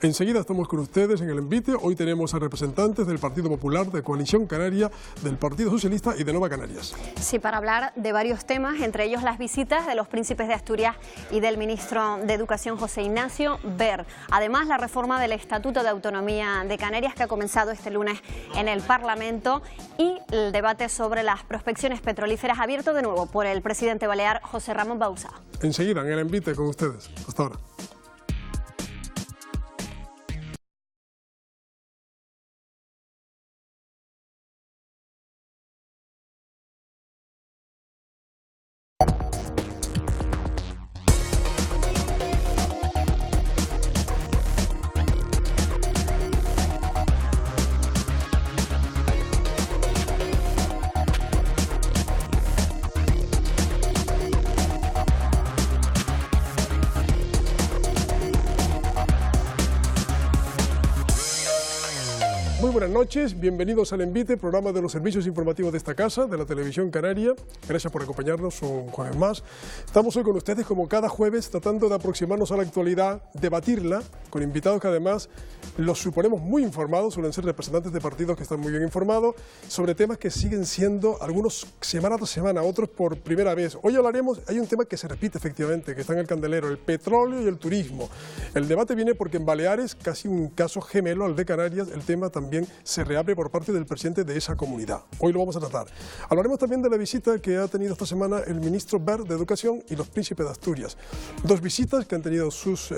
Enseguida estamos con ustedes en el envite. Hoy tenemos a representantes del Partido Popular, de Coalición Canaria, del Partido Socialista y de Nueva Canarias. Sí, para hablar de varios temas, entre ellos las visitas de los príncipes de Asturias y del ministro de Educación, José Ignacio Wert. Además, la reforma del Estatuto de Autonomía de Canarias, que ha comenzado este lunes en el Parlamento, y el debate sobre las prospecciones petrolíferas, abierto de nuevo por el presidente balear, José Ramón Bauzá. Enseguida en el envite con ustedes. Hasta ahora. Muy buenas noches, bienvenidos al Envite, programa de los servicios informativos de esta casa, de la Televisión Canaria. Gracias por acompañarnos un jueves más. Estamos hoy con ustedes como cada jueves tratando de aproximarnos a la actualidad, debatirla, con invitados que además los suponemos muy informados, suelen ser representantes de partidos que están muy bien informados, sobre temas que siguen siendo algunos semana tras semana, otros por primera vez. Hoy hablaremos, hay un tema que se repite efectivamente, que está en el candelero, el petróleo y el turismo. El debate viene porque en Baleares, casi un caso gemelo al de Canarias, el tema también se reabre por parte del presidente de esa comunidad. Hoy lo vamos a tratar. Hablaremos también de la visita que ha tenido esta semana el ministro Wert de Educación y los príncipes de Asturias. Dos visitas que han tenido sus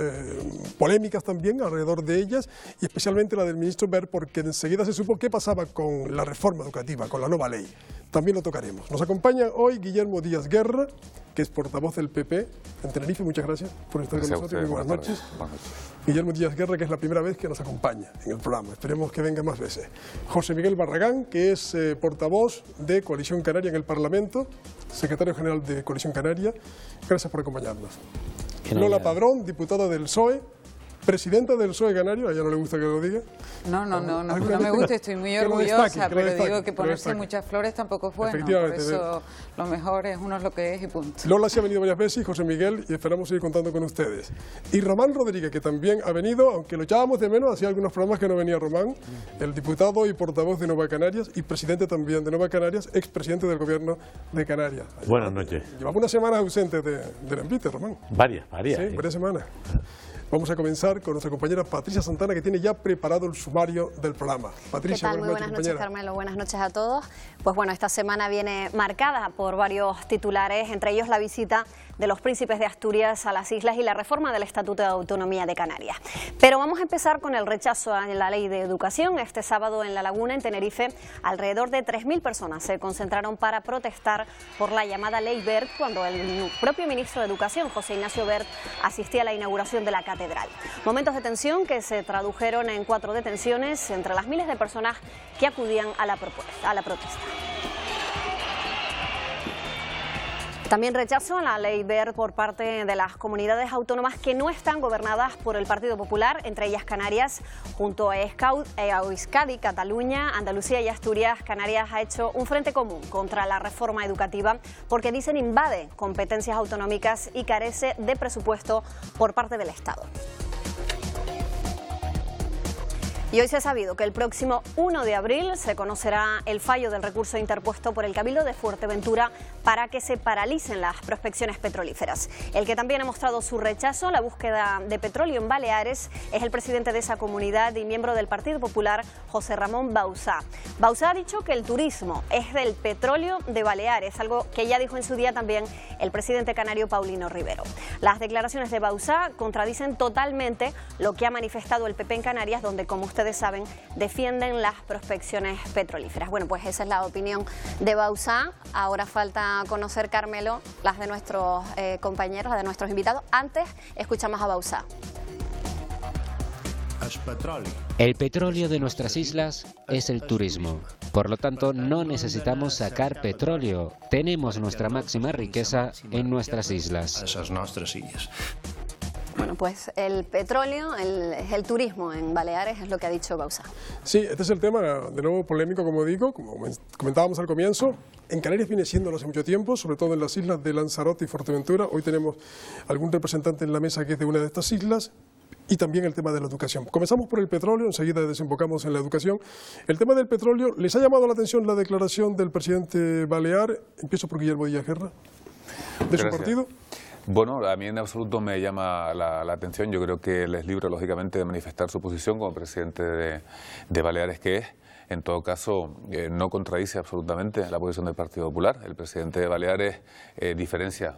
polémicas también alrededor de ellas, y especialmente la del ministro Wert, porque enseguida se supo qué pasaba con la reforma educativa, con la nueva ley. También lo tocaremos. Nos acompaña hoy Guillermo Díaz Guerra, que es portavoz del PP en Tenerife. Muchas gracias por estar con nosotros. Muy buenas noches. Guillermo Díaz Guerra, que es la primera vez que nos acompaña en el programa. Esperemos que venga más veces. José Miguel Barragán, que es portavoz de Coalición Canaria en el Parlamento, secretario general de Coalición Canaria. Gracias por acompañarnos. Lola Padrón, diputada del PSOE, presidenta del PSOE Canario. A ella no le gusta que lo diga. No me gusta, estoy muy orgullosa, pero digo que ponerse muchas flores tampoco es bueno. Por eso lo mejor es uno es lo que es y punto. Lola se ha venido varias veces, José Miguel, y esperamos seguir contando con ustedes. Y Román Rodríguez, que también ha venido, aunque lo echábamos de menos, hacía algunos programas que no venía Román, el diputado y portavoz de Nueva Canarias y presidente también de Nueva Canarias, expresidente del gobierno de Canarias. Buenas noches. Llevamos unas semanas ausentes del envite, Román. Varias. Sí, varias semanas. Vamos a comenzar con nuestra compañera Patricia Santana, que tiene ya preparado el sumario del programa. Patricia, ¿qué tal? Muy buenas noches, Carmelo. Buenas noches a todos. Pues bueno, esta semana viene marcada por varios titulares, entre ellos la visita de los príncipes de Asturias a las islas y la reforma del Estatuto de Autonomía de Canarias. Pero vamos a empezar con el rechazo a la Ley de Educación. Este sábado en La Laguna, en Tenerife, alrededor de 3.000 personas se concentraron para protestar por la llamada Ley Wert, cuando el propio ministro de Educación, José Ignacio Wert, asistía a la inauguración de la catedral. Momentos de tensión que se tradujeron en 4 detenciones entre las miles de personas que acudían a la protesta. También rechazo a la Ley Wert por parte de las comunidades autónomas que no están gobernadas por el Partido Popular, entre ellas Canarias. Junto a Euskadi, Cataluña, Andalucía y Asturias, Canarias ha hecho un frente común contra la reforma educativa porque dicen invade competencias autonómicas y carece de presupuesto por parte del Estado. Y hoy se ha sabido que el próximo 1 de abril se conocerá el fallo del recurso interpuesto por el Cabildo de Fuerteventura para que se paralicen las prospecciones petrolíferas. El que también ha mostrado su rechazo a la búsqueda de petróleo en Baleares es el presidente de esa comunidad y miembro del Partido Popular, José Ramón Bauzá. Bauzá ha dicho que el turismo es del petróleo de Baleares, algo que ya dijo en su día también el presidente canario Paulino Rivero. Las declaraciones de Bauzá contradicen totalmente lo que ha manifestado el PP en Canarias, donde, como ustedes saben, defienden las prospecciones petrolíferas. Bueno, pues esa es la opinión de Bauzá. Ahora falta conocer, Carmelo, las de nuestros compañeros, las de nuestros invitados. Antes, escuchamos a Bauzá. El petróleo de nuestras islas es el turismo. Por lo tanto, no necesitamos sacar petróleo. Tenemos nuestra máxima riqueza en nuestras islas. Bueno, pues el petróleo, el turismo en Baleares es lo que ha dicho Bauzá. Sí, este es el tema, de nuevo polémico, como digo, como comentábamos al comienzo. En Canarias viene siéndolo hace mucho tiempo, sobre todo en las islas de Lanzarote y Fuerteventura. Hoy tenemos algún representante en la mesa que es de una de estas islas. y también el tema de la educación. Comenzamos por el petróleo, enseguida desembocamos en la educación. El tema del petróleo, ¿les ha llamado la atención la declaración del presidente Balear? Empiezo por Guillermo Díaz Guerra, de su partido. Bueno, a mí en absoluto me llama la atención. Yo creo que él es libre, lógicamente, de manifestar su posición como presidente de Baleares que es. En todo caso, no contradice absolutamente la posición del Partido Popular. El presidente de Baleares diferencia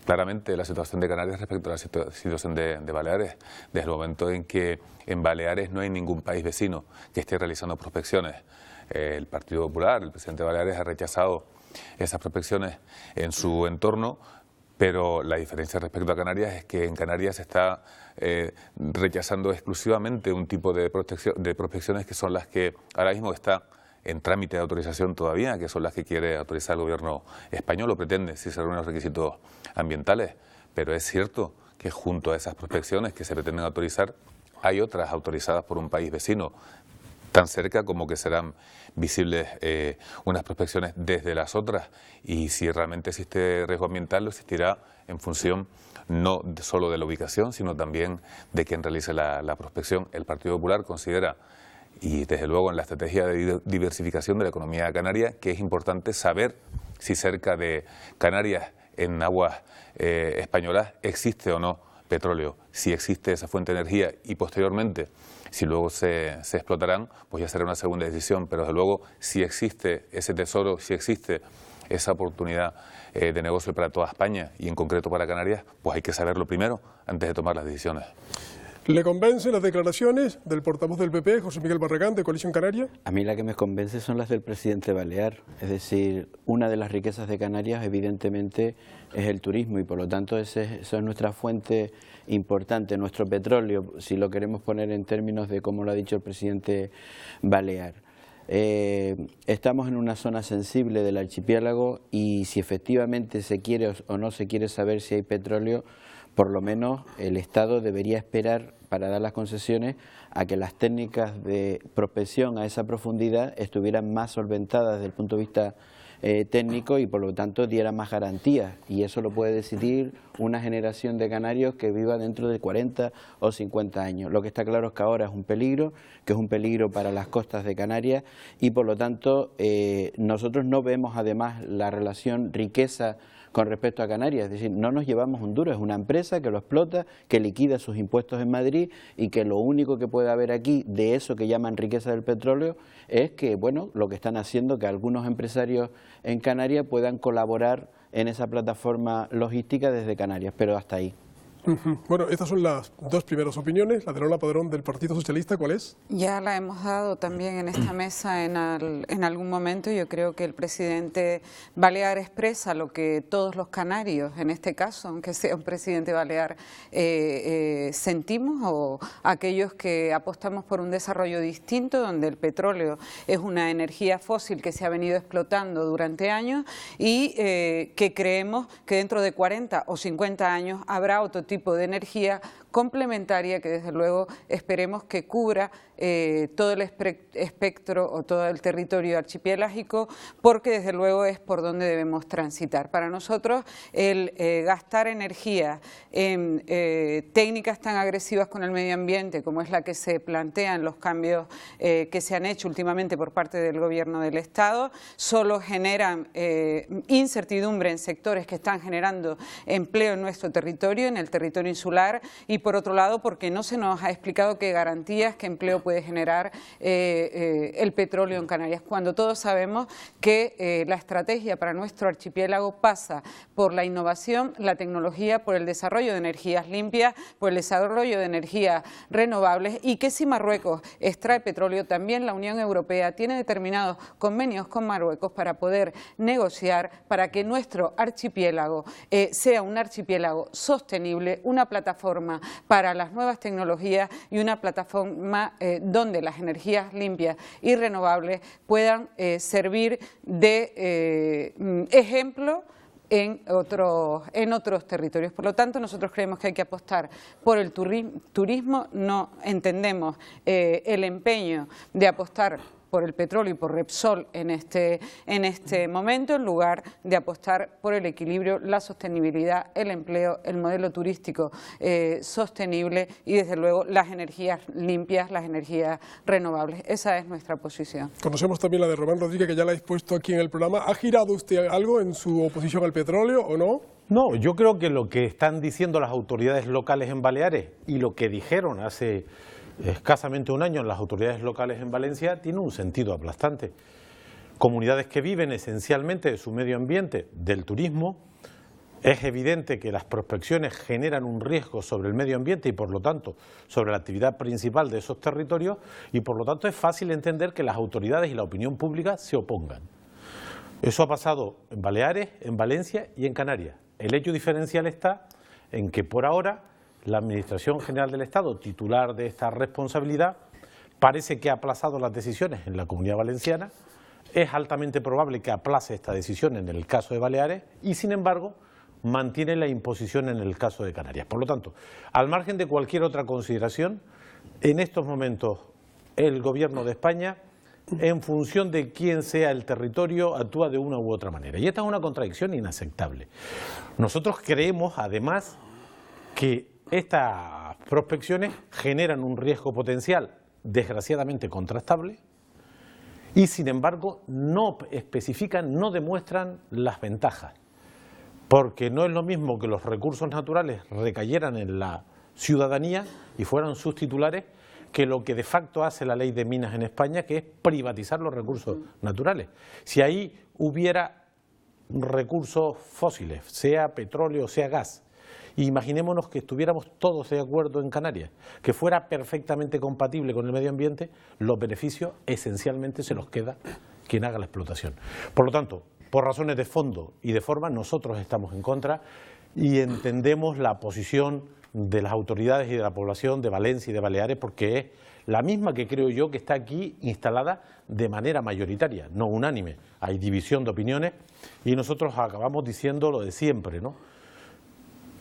claramente la situación de Canarias respecto a la situación de Baleares, desde el momento en que en Baleares no hay ningún país vecino que esté realizando prospecciones. El Partido Popular, el presidente de Baleares, ha rechazado esas prospecciones en su entorno, pero la diferencia respecto a Canarias es que en Canarias se está rechazando exclusivamente un tipo de prospecciones que son las que ahora mismo está en trámite de autorización todavía, que son las que quiere autorizar el gobierno español o pretende, si se reúnen los requisitos ambientales. Pero es cierto que junto a esas prospecciones que se pretenden autorizar, hay otras autorizadas por un país vecino, tan cerca como que serán visibles unas prospecciones desde las otras, y si realmente existe riesgo ambiental, lo existirá en función no solo de la ubicación, sino también de quien realice la prospección. El Partido Popular considera, y desde luego en la estrategia de diversificación de la economía canaria, que es importante saber si cerca de Canarias, en aguas españolas, existe o no petróleo, si existe esa fuente de energía, y posteriormente, si luego se explotarán, pues ya será una segunda decisión, pero desde luego si existe ese tesoro, si existe esa oportunidad de negocio para toda España y en concreto para Canarias, pues hay que saberlo primero antes de tomar las decisiones. ¿Le convencen las declaraciones del portavoz del PP, José Miguel Barragán, de Coalición Canaria? A mí la que me convence son las del presidente Balear. Es decir, una de las riquezas de Canarias evidentemente es el turismo y por lo tanto eso es nuestra fuente importante, nuestro petróleo, si lo queremos poner en términos de como lo ha dicho el presidente Balear. Estamos en una zona sensible del archipiélago y si efectivamente se quiere o no se quiere saber si hay petróleo, por lo menos el Estado debería esperar para dar las concesiones a que las técnicas de prospección a esa profundidad estuvieran más solventadas desde el punto de vista técnico y por lo tanto diera más garantías, y eso lo puede decidir una generación de canarios que viva dentro de 40 o 50 años. Lo que está claro es que ahora es un peligro, que es un peligro para las costas de Canarias y por lo tanto nosotros no vemos además la relación riqueza con respecto a Canarias, es decir, no nos llevamos un duro, es una empresa que lo explota, que liquida sus impuestos en Madrid y que lo único que puede haber aquí de eso que llaman riqueza del petróleo es que, bueno, lo que están haciendo que algunos empresarios en Canarias puedan colaborar en esa plataforma logística desde Canarias, pero hasta ahí. Bueno, estas son las dos primeras opiniones. La de Lola Padrón del Partido Socialista, ¿cuál es? Ya la hemos dado también en esta mesa en algún momento. Yo creo que el presidente Balear expresa lo que todos los canarios, en este caso, aunque sea un presidente balear, sentimos, o aquellos que apostamos por un desarrollo distinto, donde el petróleo es una energía fósil que se ha venido explotando durante años y que creemos que dentro de 40 o 50 años habrá otro tipo de energía complementaria que desde luego esperemos que cubra todo el espectro o todo el territorio archipelágico, porque desde luego es por donde debemos transitar. Para nosotros el gastar energía en técnicas tan agresivas con el medio ambiente como es la que se plantean los cambios que se han hecho últimamente por parte del Gobierno del Estado, solo generan incertidumbre en sectores que están generando empleo en nuestro territorio, en el territorio insular, y por otro lado porque no se nos ha explicado qué garantías, qué empleo puede generar el petróleo en Canarias, cuando todos sabemos que la estrategia para nuestro archipiélago pasa por la innovación, la tecnología, por el desarrollo de energías limpias, por el desarrollo de energías renovables, y que si Marruecos extrae petróleo, también la Unión Europea tiene determinados convenios con Marruecos para poder negociar para que nuestro archipiélago sea un archipiélago sostenible, una plataforma para las nuevas tecnologías y una plataforma donde las energías limpias y renovables puedan servir de ejemplo en otros territorios. Por lo tanto, nosotros creemos que hay que apostar por el turismo. No entendemos el empeño de apostar por el petróleo y por Repsol en este momento, en lugar de apostar por el equilibrio, la sostenibilidad, el empleo, el modelo turístico sostenible y desde luego las energías limpias, las energías renovables. Esa es nuestra posición. Conocemos también la de Román Rodríguez, que ya la habéis puesto aquí en el programa. ¿Ha girado usted algo en su oposición al petróleo o no? No, yo creo que lo que están diciendo las autoridades locales en Baleares y lo que dijeron hace escasamente un año las autoridades locales en Valencia tiene un sentido aplastante. Comunidades que viven esencialmente de su medio ambiente, del turismo. Es evidente que las prospecciones generan un riesgo sobre el medio ambiente y por lo tanto sobre la actividad principal de esos territorios y por lo tanto es fácil entender que las autoridades y la opinión pública se opongan. Eso ha pasado en Baleares, en Valencia y en Canarias. El hecho diferencial está en que por ahora la Administración General del Estado, titular de esta responsabilidad, parece que ha aplazado las decisiones en la Comunidad Valenciana. Es altamente probable que aplace esta decisión en el caso de Baleares y sin embargo mantiene la imposición en el caso de Canarias. Por lo tanto, al margen de cualquier otra consideración, en estos momentos el Gobierno de España, en función de quién sea el territorio, actúa de una u otra manera. Y esta es una contradicción inaceptable. Nosotros creemos, además, que estas prospecciones generan un riesgo potencial desgraciadamente contrastable y, sin embargo, no especifican, no demuestran las ventajas. Porque no es lo mismo que los recursos naturales recayeran en la ciudadanía y fueran sus titulares que lo que de facto hace la ley de minas en España, que es privatizar los recursos naturales. Si ahí hubiera recursos fósiles, sea petróleo, sea gas, imaginémonos que estuviéramos todos de acuerdo en Canarias, que fuera perfectamente compatible con el medio ambiente, los beneficios esencialmente se los queda quien haga la explotación. Por lo tanto, por razones de fondo y de forma, nosotros estamos en contra y entendemos la posición de las autoridades y de la población de Valencia y de Baleares porque es la misma que creo yo que está aquí instalada de manera mayoritaria, no unánime. Hay división de opiniones y nosotros acabamos diciendo lo de siempre, ¿no?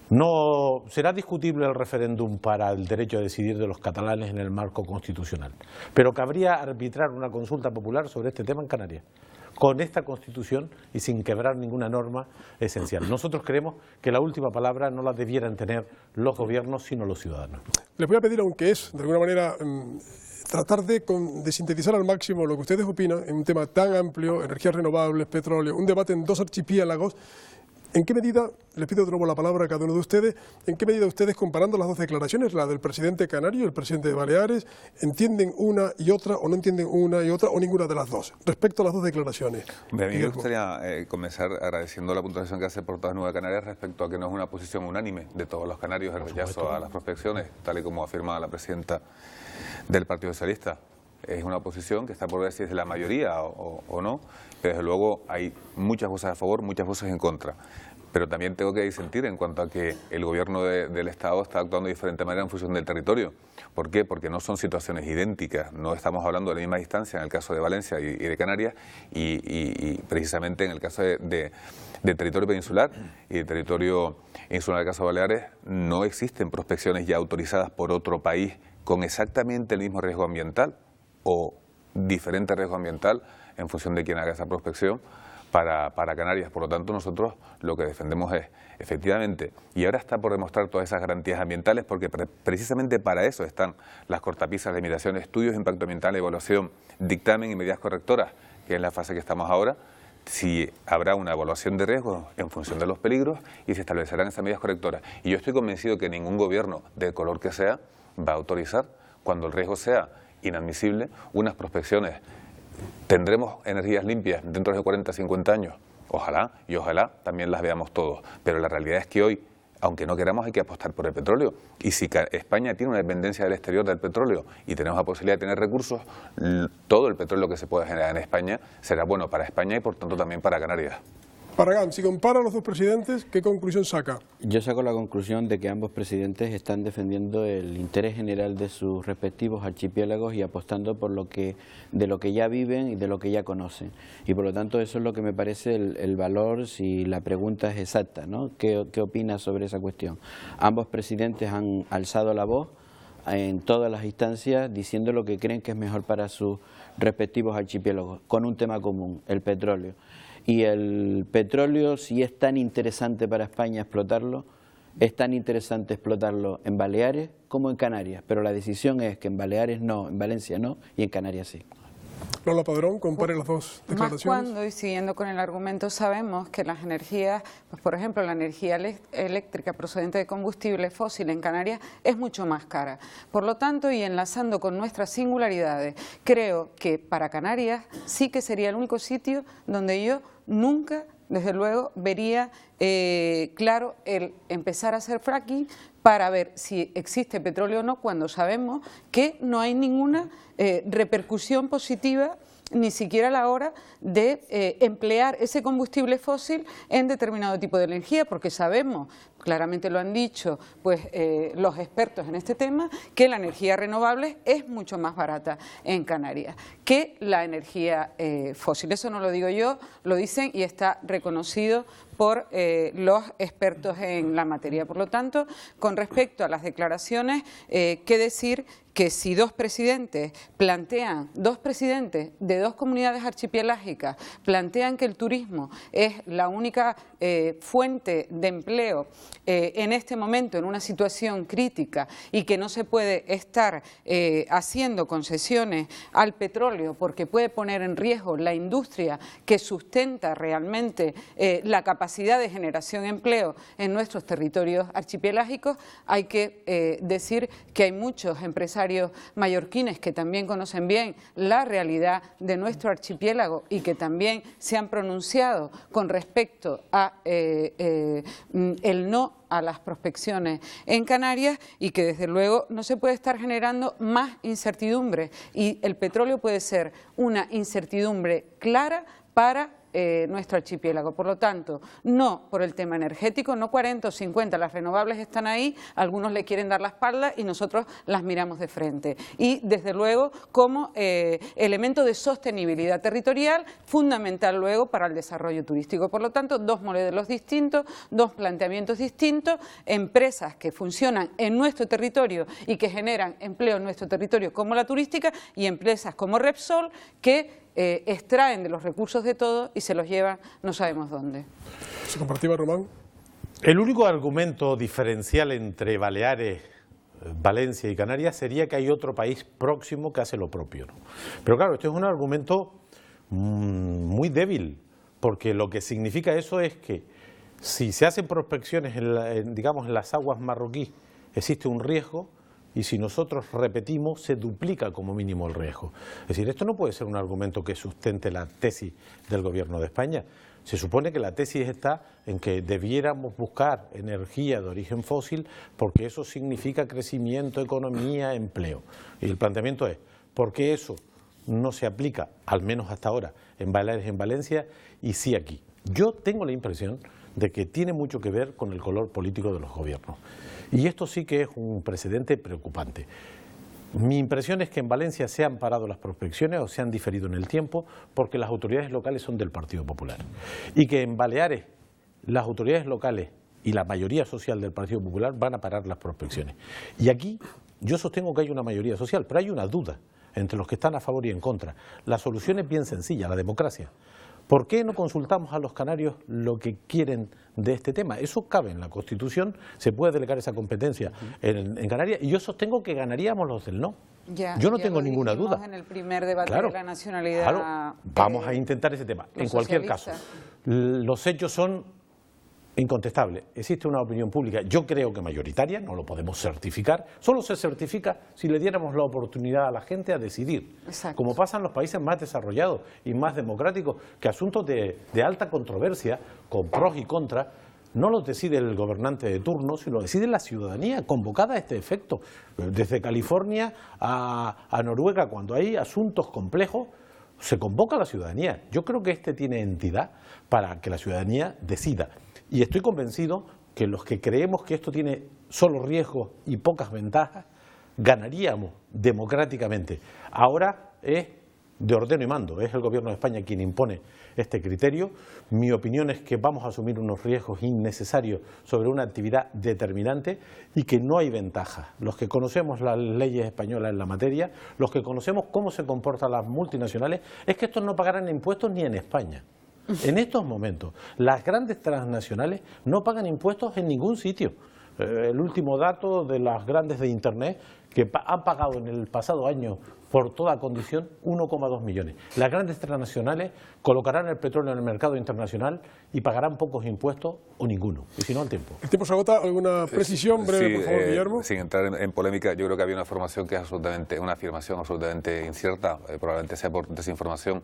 No será discutible el referéndum para el derecho a decidir de los catalanes en el marco constitucional, pero cabría arbitrar una consulta popular sobre este tema en Canarias, con esta Constitución y sin quebrar ninguna norma esencial. Nosotros creemos que la última palabra no la debieran tener los gobiernos, sino los ciudadanos. Les voy a pedir, aunque es, de alguna manera, tratar de sintetizar al máximo lo que ustedes opinan en un tema tan amplio, energías renovables, petróleo, un debate en dos archipiélagos. ¿En qué medida, les pido de nuevo la palabra a cada uno de ustedes, en qué medida ustedes, comparando las dos declaraciones, la del presidente canario y el presidente de Baleares, entienden una y otra o no entienden una y otra o ninguna de las dos, respecto a las dos declaraciones? A mí me gustaría comenzar agradeciendo la puntuación que hace Portavoz Nueva Canarias respecto a que no es una posición unánime de todos los canarios el rechazo a las prospecciones, tal y como afirma la presidenta del Partido Socialista. Es una posición que está por ver si es de la mayoría o no, pero desde luego hay muchas voces a favor, muchas voces en contra. Pero también tengo que disentir en cuanto a que el gobierno del Estado está actuando de diferente manera en función del territorio. ¿Por qué? Porque no son situaciones idénticas, no estamos hablando de la misma distancia en el caso de Valencia y de Canarias y precisamente en el caso de territorio peninsular y de territorio insular, en el caso de Baleares, no existen prospecciones ya autorizadas por otro país con exactamente el mismo riesgo ambiental o diferente riesgo ambiental en función de quién haga esa prospección para Canarias. Por lo tanto, nosotros lo que defendemos es, efectivamente, y ahora está por demostrar todas esas garantías ambientales, porque precisamente para eso están las cortapisas de limitación, estudios de impacto ambiental, evaluación, dictamen y medidas correctoras, que es la fase que estamos ahora. Si habrá una evaluación de riesgos en función de los peligros y se establecerán esas medidas correctoras. Y yo estoy convencido que ningún gobierno, del color que sea, va a autorizar, cuando el riesgo sea inadmisible, unas prospecciones. ¿Tendremos energías limpias dentro de 40, 50 años? Ojalá, y ojalá también las veamos todos. Pero la realidad es que hoy, aunque no queramos, hay que apostar por el petróleo. Y si España tiene una dependencia del exterior del petróleo y tenemos la posibilidad de tener recursos, todo el petróleo que se pueda generar en España será bueno para España y por tanto también para Canarias. Paragán, si compara a los dos presidentes, ¿qué conclusión saca? Yo saco la conclusión de que ambos presidentes están defendiendo el interés general de sus respectivos archipiélagos y apostando por de lo que ya viven y de lo que ya conocen. Y por lo tanto eso es lo que me parece el valor si la pregunta es exacta, ¿no? ¿Qué opinas sobre esa cuestión? Ambos presidentes han alzado la voz, en todas las instancias diciendo lo que creen que es mejor para sus respectivos archipiélagos, con un tema común, el petróleo. Y el petróleo, si es tan interesante para España explotarlo, es tan interesante explotarlo en Baleares como en Canarias, pero la decisión es que en Baleares no, en Valencia no y en Canarias sí. Lola Padrón, compare las dos declaraciones. Más cuando, y siguiendo con el argumento, sabemos que las energías, pues por ejemplo la energía eléctrica procedente de combustible fósil en Canarias es mucho más cara. Por lo tanto, y enlazando con nuestras singularidades, creo que para Canarias sí que sería el único sitio donde yo nunca, desde luego, vería claro el empezar a hacer fracking para ver si existe petróleo o no, cuando sabemos que no hay ninguna repercusión positiva ni siquiera a la hora de emplear ese combustible fósil en determinado tipo de energía, porque sabemos, claramente lo han dicho pues los expertos en este tema, que la energía renovable es mucho más barata en Canarias que la energía fósil. Eso no lo digo yo, lo dicen y está reconocido por los expertos en la materia. Por lo tanto, con respecto a las declaraciones, qué decir que si dos presidentes de dos comunidades archipielásicas plantean que el turismo es la única fuente de empleo en este momento, en una situación crítica, y que no se puede estar haciendo concesiones al petróleo porque puede poner en riesgo la industria que sustenta realmente la capacidad de generación de empleo en nuestros territorios archipelágicos, hay que decir que hay muchos empresarios mallorquines que también conocen bien la realidad de nuestro archipiélago y que también se han pronunciado con respecto a el no a las prospecciones en Canarias, y que desde luego no se puede estar generando más incertidumbre, y el petróleo puede ser una incertidumbre clara para nuestro archipiélago. Por lo tanto, no por el tema energético, no 40 o 50, las renovables están ahí, algunos le quieren dar la espalda y nosotros las miramos de frente. Y desde luego como elemento de sostenibilidad territorial fundamental luego para el desarrollo turístico. Por lo tanto, dos modelos distintos, dos planteamientos distintos, empresas que funcionan en nuestro territorio y que generan empleo en nuestro territorio como la turística, y empresas como Repsol que extraen de los recursos de todo y se los llevan no sabemos dónde. ¿Se compartía, Román? El único argumento diferencial entre Baleares, Valencia y Canarias sería que hay otro país próximo que hace lo propio, ¿no? Pero claro, este es un argumento muy débil, porque lo que significa eso es que si se hacen prospecciones digamos, en las aguas marroquíes, existe un riesgo, y si nosotros repetimos, se duplica como mínimo el riesgo. Es decir, esto no puede ser un argumento que sustente la tesis del Gobierno de España. Se supone que la tesis está en que debiéramos buscar energía de origen fósil porque eso significa crecimiento, economía, empleo. Y el planteamiento es, ¿por qué eso no se aplica, al menos hasta ahora, en Baleares, en Valencia, y sí aquí? Yo tengo la impresión de que tiene mucho que ver con el color político de los gobiernos. Y esto sí que es un precedente preocupante. Mi impresión es que en Valencia se han parado las prospecciones o se han diferido en el tiempo porque las autoridades locales son del Partido Popular. Y que en Baleares las autoridades locales y la mayoría social del Partido Popular van a parar las prospecciones. Y aquí yo sostengo que hay una mayoría social, pero hay una duda entre los que están a favor y en contra. La solución es bien sencilla, la democracia. ¿Por qué no consultamos a los canarios lo que quieren de este tema? Eso cabe en la Constitución, se puede delegar esa competencia en Canarias, y yo sostengo que ganaríamos los del no. Yo no tengo ninguna duda. En el primer debate de la nacionalidad. Claro, vamos a intentar ese tema. En cualquier caso, los hechos son incontestable. Existe una opinión pública, yo creo que mayoritaria, no lo podemos certificar, solo se certifica si le diéramos la oportunidad a la gente a decidir. Exacto. Como pasa en los países más desarrollados y más democráticos, que asuntos de alta controversia, con pros y contras, no los decide el gobernante de turno, sino lo decide la ciudadanía, convocada a este efecto. Desde California a Noruega, cuando hay asuntos complejos, se convoca a la ciudadanía. Yo creo que este tiene entidad para que la ciudadanía decida. Y estoy convencido que los que creemos que esto tiene solo riesgos y pocas ventajas, ganaríamos democráticamente. Ahora es de ordeno y mando. Es el Gobierno de España quien impone este criterio. Mi opinión es que vamos a asumir unos riesgos innecesarios sobre una actividad determinante y que no hay ventaja. Los que conocemos las leyes españolas en la materia, los que conocemos cómo se comportan las multinacionales, es que estos no pagarán impuestos ni en España. En estos momentos, las grandes transnacionales no pagan impuestos en ningún sitio. El último dato de las grandes de Internet, que han pagado en el pasado año por toda condición 1,2 millones. Las grandes transnacionales colocarán el petróleo en el mercado internacional y pagarán pocos impuestos o ninguno, y si no, al tiempo. El tiempo se agota. ¿Alguna precisión breve, Sí, por favor, Guillermo? Sin entrar en polémica, yo creo que había una afirmación que es una afirmación absolutamente incierta, probablemente sea por desinformación.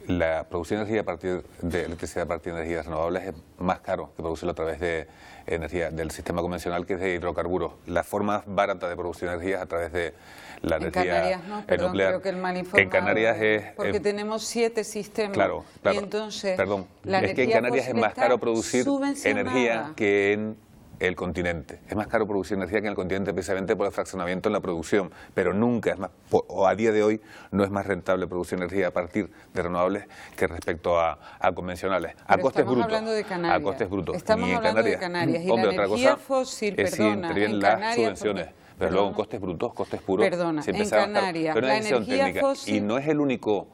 La producción de energía a partir de electricidad a partir de energías renovables es más caro que producirlo a través de energía del sistema convencional, que es de hidrocarburos. La forma barata de producir energía es a través de la energía Canarias no, perdón, nuclear. creo que el mal informado, en Canarias es... porque tenemos 7 sistemas. Claro, y entonces, perdón, la es que en energía Canarias es fósil más está caro producir subvencionada. energía que en el continente. Es más caro producir energía que en el continente precisamente por el fraccionamiento en la producción, pero nunca es más, o a día de hoy, no es más rentable producir energía a partir de renovables que respecto a convencionales. A costes brutos. Hablando de Canarias. A costes brutos. Estamos Ni en hablando Canarias. de Canarias. Y Hombre, la otra energía cosa fósil, es si perdona, intervienen en las Canarias, subvenciones. porque, Pero luego en costes brutos, costes puros, perdona, se en empieza a bajar. Canarias, Pero la una decisión energía técnica. fósil... Y no es el único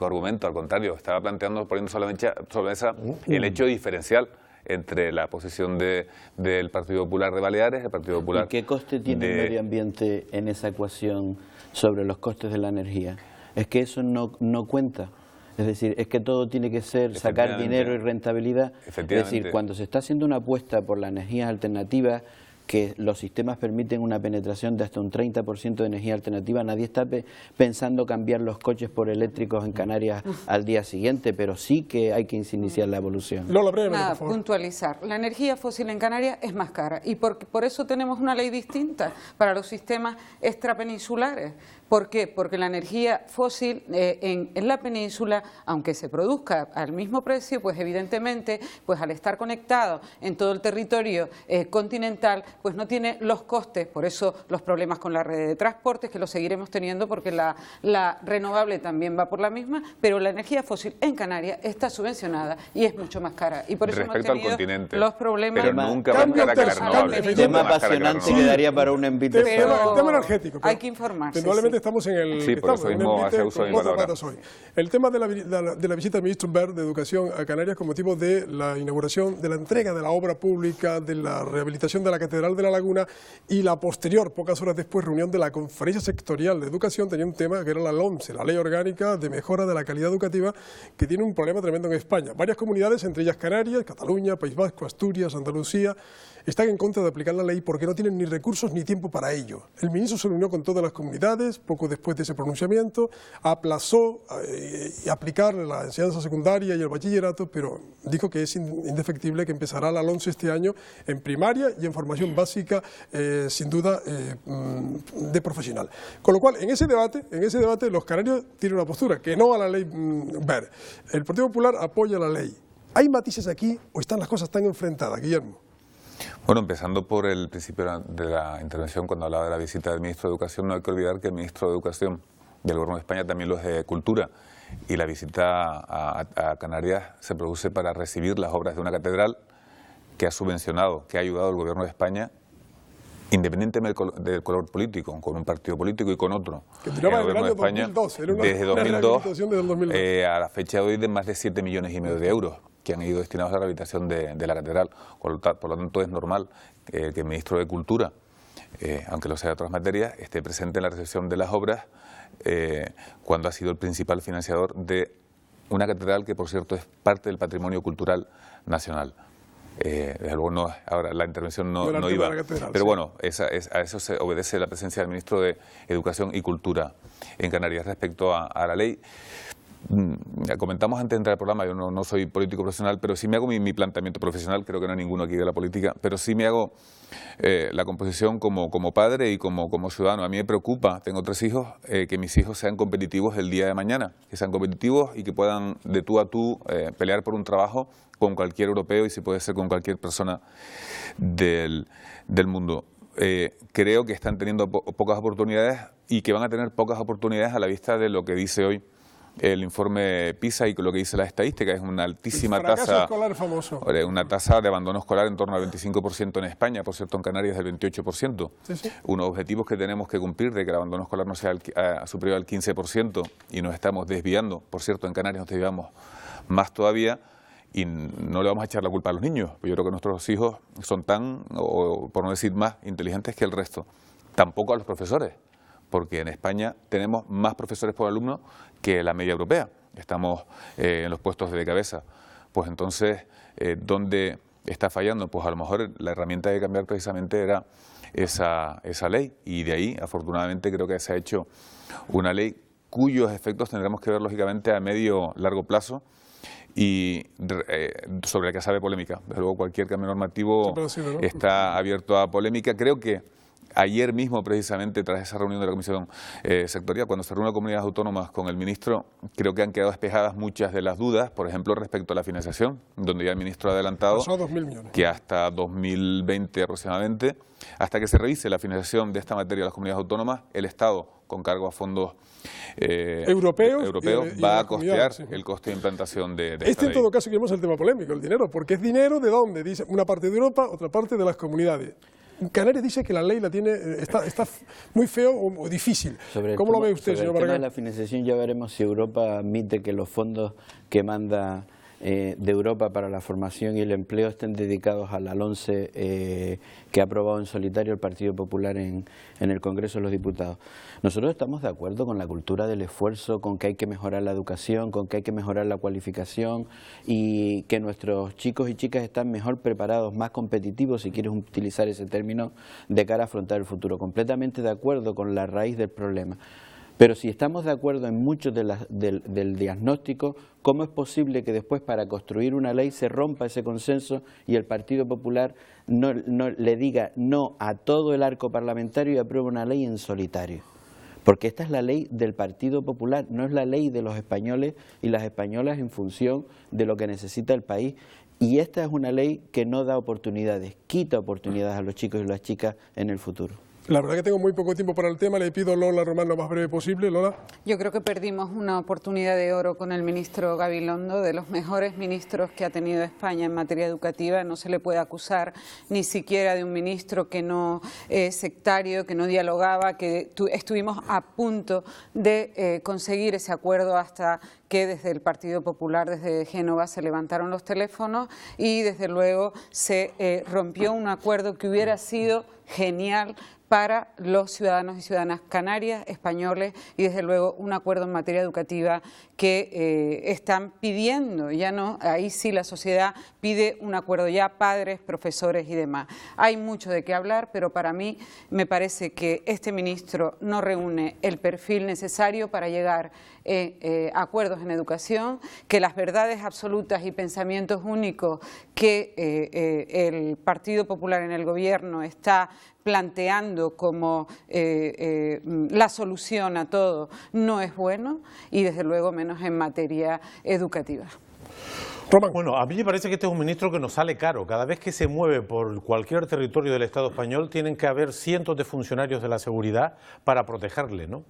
argumento, al contrario, estaba poniendo sobre la mesa el hecho diferencial entre la posición del Partido Popular de Baleares, el Partido Popular... ¿Y qué coste tiene el medio ambiente en esa ecuación sobre los costes de la energía? Es que eso no cuenta. Es decir, es que todo tiene que ser sacar dinero y rentabilidad. Es decir, cuando se está haciendo una apuesta por las energías alternativas, que los sistemas permiten una penetración de hasta un 30% de energía alternativa. Nadie está pensando cambiar los coches por eléctricos en Canarias al día siguiente, pero sí que hay que iniciar la evolución. Lola, brevemente, Nada, por favor. puntualizar. La energía fósil en Canarias es más cara y por eso tenemos una ley distinta para los sistemas extrapeninsulares. ¿Por qué? Porque la energía fósil en la península, aunque se produzca al mismo precio, pues evidentemente, pues al estar conectado en todo el territorio continental, pues no tiene los costes, por eso los problemas con la red de transportes, que los seguiremos teniendo porque la renovable también va por la misma, pero la energía fósil en Canarias está subvencionada y es mucho más cara. Y por eso respecto hemos tenido al continente, los problemas... pero nunca más cara que la renovable. El tema apasionante quedaría para una invitación. El tema energético. Hay que informarse. Indudablemente estamos en el... Sí, por eso mismo hace uso de mi palabra. El tema de la visita del ministro Wert de Educación a Canarias con motivo de la inauguración, de la entrega de la obra pública, de la rehabilitación de la Catedral de la Laguna y la posterior, pocas horas después, reunión de la Conferencia Sectorial de Educación, tenía un tema que era la LOMSE, la Ley Orgánica de Mejora de la Calidad Educativa, que tiene un problema tremendo en España. Varias comunidades, entre ellas Canarias, Cataluña, País Vasco, Asturias, Andalucía, están en contra de aplicar la ley porque no tienen ni recursos ni tiempo para ello. El ministro se reunió con todas las comunidades, poco después de ese pronunciamiento, aplazó aplicar la enseñanza secundaria y el bachillerato, pero dijo que es indefectible, que empezará la LOMSE este año en primaria y en formación básica, sin duda, de profesional. Con lo cual, en ese debate los canarios tienen una postura, que no a la ley Wert. El Partido Popular apoya la ley. ¿Hay matices aquí o están las cosas tan enfrentadas, Guillermo? Bueno, empezando por el principio de la intervención, cuando hablaba de la visita del ministro de Educación, no hay que olvidar que el ministro de Educación del Gobierno de España también lo es de Cultura, y la visita a Canarias se produce para recibir las obras de una catedral que ha subvencionado, que ha ayudado el Gobierno de España, independientemente del color político, con un partido político y con otro. Que tiraba en el año 2002, era desde una 2002 rehabilitación desde el 2002. A la fecha de hoy, de más de 7,5 millones de euros que han ido destinados a la rehabilitación de la catedral. Por lo tanto, es normal que el ministro de Cultura, aunque lo sea de otras materias, esté presente en la recepción de las obras cuando ha sido el principal financiador de una catedral que, por cierto, es parte del patrimonio cultural nacional. Desde luego no, ahora la intervención no iba, catedral, pero sí. Bueno, a eso se obedece la presencia del ministro de Educación y Cultura en Canarias. Respecto a la ley, comentamos antes de entrar al programa, yo no soy político profesional, pero sí me hago mi planteamiento profesional, creo que no hay ninguno aquí de la política, pero sí me hago la composición como padre y como ciudadano. A mí me preocupa, tengo 3 hijos, que mis hijos sean competitivos el día de mañana, que sean competitivos y que puedan de tú a tú pelear por un trabajo con cualquier europeo y si puede ser con cualquier persona del mundo. creo que están teniendo pocas oportunidades y que van a tener pocas oportunidades a la vista de lo que dice hoy el informe PISA y lo que dice la estadística. Es una altísima tasa escolar famoso. Una tasa de abandono escolar en torno al 25% en España, por cierto en Canarias del 28%. Sí, sí. Unos objetivos que tenemos que cumplir de que el abandono escolar no sea superior al 15% y nos estamos desviando. Por cierto, en Canarias nos desviamos más todavía y no le vamos a echar la culpa a los niños. Yo creo que nuestros hijos son tan, o por no decir más, inteligentes que el resto. Tampoco a los profesores, porque en España tenemos más profesores por alumno que la media europea. Estamos en los puestos de cabeza. Pues entonces, ¿dónde está fallando? Pues a lo mejor la herramienta de cambiar precisamente era esa ley. Y de ahí, afortunadamente, creo que se ha hecho una ley cuyos efectos tendremos que ver, lógicamente, a medio largo plazo y sobre la que sabe polémica. Desde luego, cualquier cambio normativo está abierto a polémica. Creo que ayer mismo, precisamente, tras esa reunión de la Comisión Sectorial, cuando se reúne Comunidades Autónomas con el ministro, creo que han quedado despejadas muchas de las dudas, por ejemplo, respecto a la financiación, donde ya el ministro ha adelantado que hasta 2020 aproximadamente, hasta que se revise la financiación de esta materia de las comunidades autónomas, el Estado, con cargo a fondos europeos va a costear el coste de implantación de esta ley. En todo caso, queremos el tema polémico, el dinero, porque es dinero de dónde, dice una parte de Europa, otra parte de las comunidades. Canarias dice que la ley la tiene, está muy feo o difícil. ¿Cómo lo ve usted, señor Barragán? Sobre el tema de la financiación ya veremos si Europa admite que los fondos que manda de Europa para la formación y el empleo estén dedicados a la LONCE que ha aprobado en solitario el Partido Popular en el Congreso de los Diputados. Nosotros estamos de acuerdo con la cultura del esfuerzo, con que hay que mejorar la educación, con que hay que mejorar la cualificación y que nuestros chicos y chicas están mejor preparados, más competitivos, si quieres utilizar ese término, de cara a afrontar el futuro. Completamente de acuerdo con la raíz del problema. Pero si estamos de acuerdo en muchos del diagnóstico, ¿cómo es posible que después para construir una ley se rompa ese consenso y el Partido Popular no le diga no a todo el arco parlamentario y apruebe una ley en solitario? Porque esta es la ley del Partido Popular, no es la ley de los españoles y las españolas en función de lo que necesita el país. Y esta es una ley que no da oportunidades, quita oportunidades a los chicos y las chicas en el futuro. La verdad que tengo muy poco tiempo para el tema, le pido a Lola Román lo más breve posible. Lola. Yo creo que perdimos una oportunidad de oro con el ministro Gabilondo, de los mejores ministros que ha tenido España en materia educativa. No se le puede acusar ni siquiera de un ministro que no es sectario, que no dialogaba, que estuvimos a punto de conseguir ese acuerdo hasta que desde el Partido Popular, desde Génova, se levantaron los teléfonos y desde luego se rompió un acuerdo que hubiera sido genial para los ciudadanos y ciudadanas canarias, españoles y desde luego un acuerdo en materia educativa que están pidiendo, ya no, ahí sí la sociedad pide un acuerdo ya, padres, profesores y demás. Hay mucho de qué hablar, pero para mí me parece que este ministro no reúne el perfil necesario para llegar a acuerdos en educación, que las verdades absolutas y pensamientos únicos que el Partido Popular en el gobierno está planteando como la solución a todo no es bueno y desde luego menos en materia educativa. Bueno, a mí me parece que este es un ministro que nos sale caro. Cada vez que se mueve por cualquier territorio del Estado español tienen que haber cientos de funcionarios de la seguridad para protegerle, ¿no?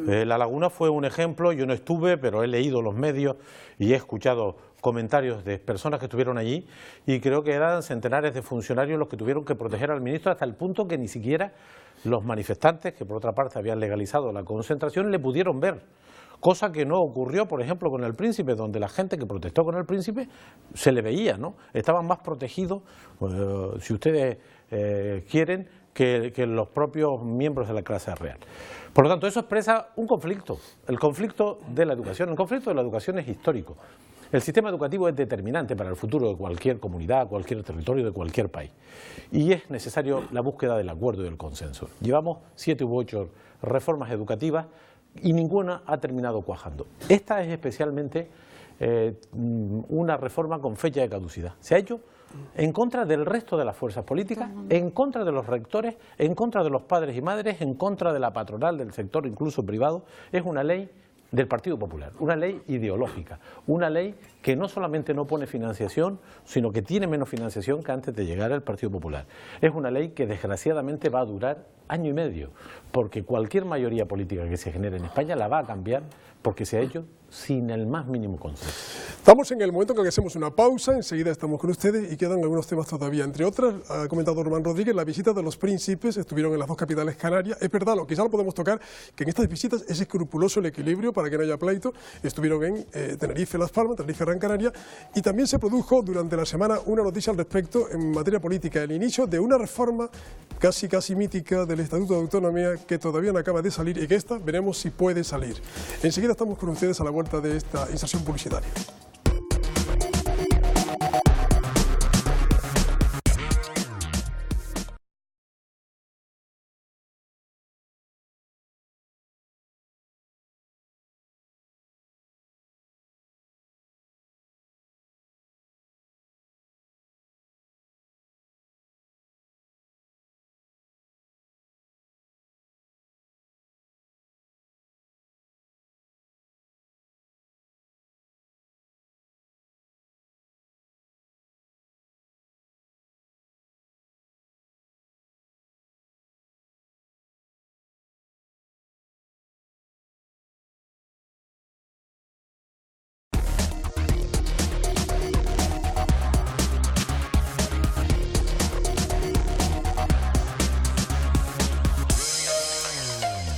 La Laguna fue un ejemplo, yo no estuve, pero he leído los medios y he escuchado comentarios de personas que estuvieron allí y creo que eran centenares de funcionarios los que tuvieron que proteger al ministro hasta el punto que ni siquiera los manifestantes, que por otra parte habían legalizado la concentración, le pudieron ver. Cosa que no ocurrió, por ejemplo, con el Príncipe, donde la gente que protestó con el Príncipe se le veía, ¿no? Estaban más protegidos, si ustedes quieren, que los propios miembros de la clase real. Por lo tanto, eso expresa un conflicto, el conflicto de la educación. El conflicto de la educación es histórico. El sistema educativo es determinante para el futuro de cualquier comunidad, cualquier territorio, de cualquier país. Y es necesario la búsqueda del acuerdo y del consenso. Llevamos 7 u 8 reformas educativas y ninguna ha terminado cuajando. Esta es especialmente una reforma con fecha de caducidad. Se ha hecho en contra del resto de las fuerzas políticas, en contra de los rectores, en contra de los padres y madres, en contra de la patronal, del sector incluso privado. Es una ley del Partido Popular, una ley ideológica, una ley que no solamente no pone financiación, sino que tiene menos financiación que antes de llegar al Partido Popular. Es una ley que desgraciadamente va a durar año y medio, porque cualquier mayoría política que se genere en España la va a cambiar, porque se ha hecho sin el más mínimo consenso. Estamos en el momento en que hacemos una pausa, enseguida estamos con ustedes y quedan algunos temas todavía. Entre otras, ha comentado Román Rodríguez, la visita de los príncipes, estuvieron en las dos capitales canarias. Es verdad, quizá lo podemos tocar, que en estas visitas es escrupuloso el equilibrio para que no haya pleito. Estuvieron en Tenerife, Las Palmas, Tenerife, Gran Canaria, y también se produjo durante la semana una noticia al respecto en materia política, el inicio de una reforma casi mítica del Estatuto de Autonomía que todavía no acaba de salir y que esta veremos si puede salir. Enseguida estamos con ustedes a la vuelta de esta inserción publicitaria.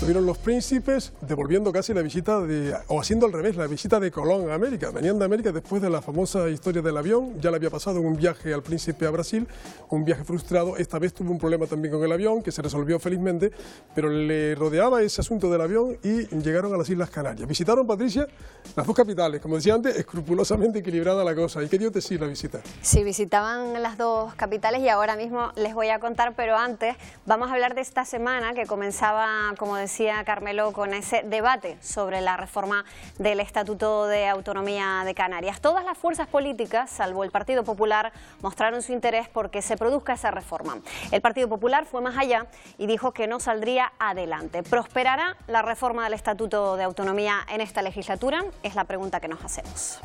Estuvieron los príncipes devolviendo casi la visita o haciendo al revés, la visita de Colón a América. Venían de América después de la famosa historia del avión, ya le había pasado un viaje al príncipe a Brasil, un viaje frustrado, esta vez tuvo un problema también con el avión, que se resolvió felizmente, pero le rodeaba ese asunto del avión y llegaron a las Islas Canarias. Visitaron, Patricia, las dos capitales, como decía antes, escrupulosamente equilibrada la cosa. ¿Y qué dio de sí la visita? Sí, visitaban las dos capitales y ahora mismo les voy a contar, pero antes vamos a hablar de esta semana que comenzaba, como decía Carmelo, con ese debate sobre la reforma del Estatuto de Autonomía de Canarias. Todas las fuerzas políticas, salvo el Partido Popular, mostraron su interés porque se produzca esa reforma. El Partido Popular fue más allá y dijo que no saldría adelante. ¿Prosperará la reforma del Estatuto de Autonomía en esta legislatura? Es la pregunta que nos hacemos.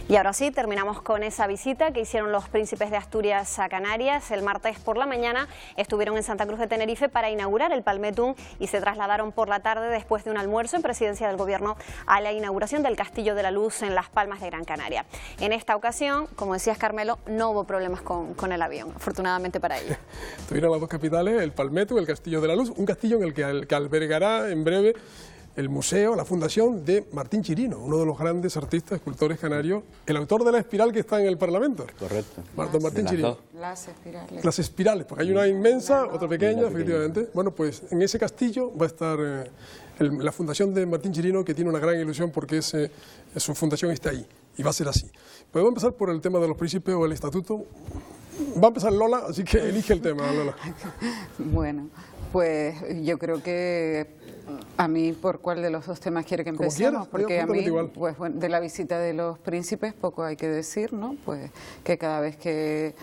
Y ahora sí, terminamos con esa visita que hicieron los príncipes de Asturias a Canarias. El martes por la mañana estuvieron en Santa Cruz de Tenerife para inaugurar el Palmetún y se trasladaron por la tarde, después de un almuerzo en presidencia del Gobierno, a la inauguración del Castillo de la Luz en Las Palmas de Gran Canaria. En esta ocasión, como decías, Carmelo, no hubo problemas con el avión, afortunadamente para ellos. Estuvieron las dos capitales, el Palmetún, el Castillo de la Luz, un castillo en el que albergará en breve el museo, la fundación de Martín Chirino, uno de los grandes artistas, escultores canarios, el autor de la espiral que está en el Parlamento. Correcto. Don Martín Chirino. Las espirales. Las espirales, porque hay una inmensa, otra pequeña, efectivamente. Bueno, pues en ese castillo va a estar la fundación de Martín Chirino, que tiene una gran ilusión porque su fundación está ahí, y va a ser así. Podemos empezar por el tema de los príncipes o el estatuto. Va a empezar Lola, así que elige el tema, Lola. Bueno, pues yo creo que a mí, ¿por cuál de los dos temas quiere que empecemos? Porque a mí, pues, bueno, de la visita de los príncipes poco hay que decir, ¿no? Pues que cada vez que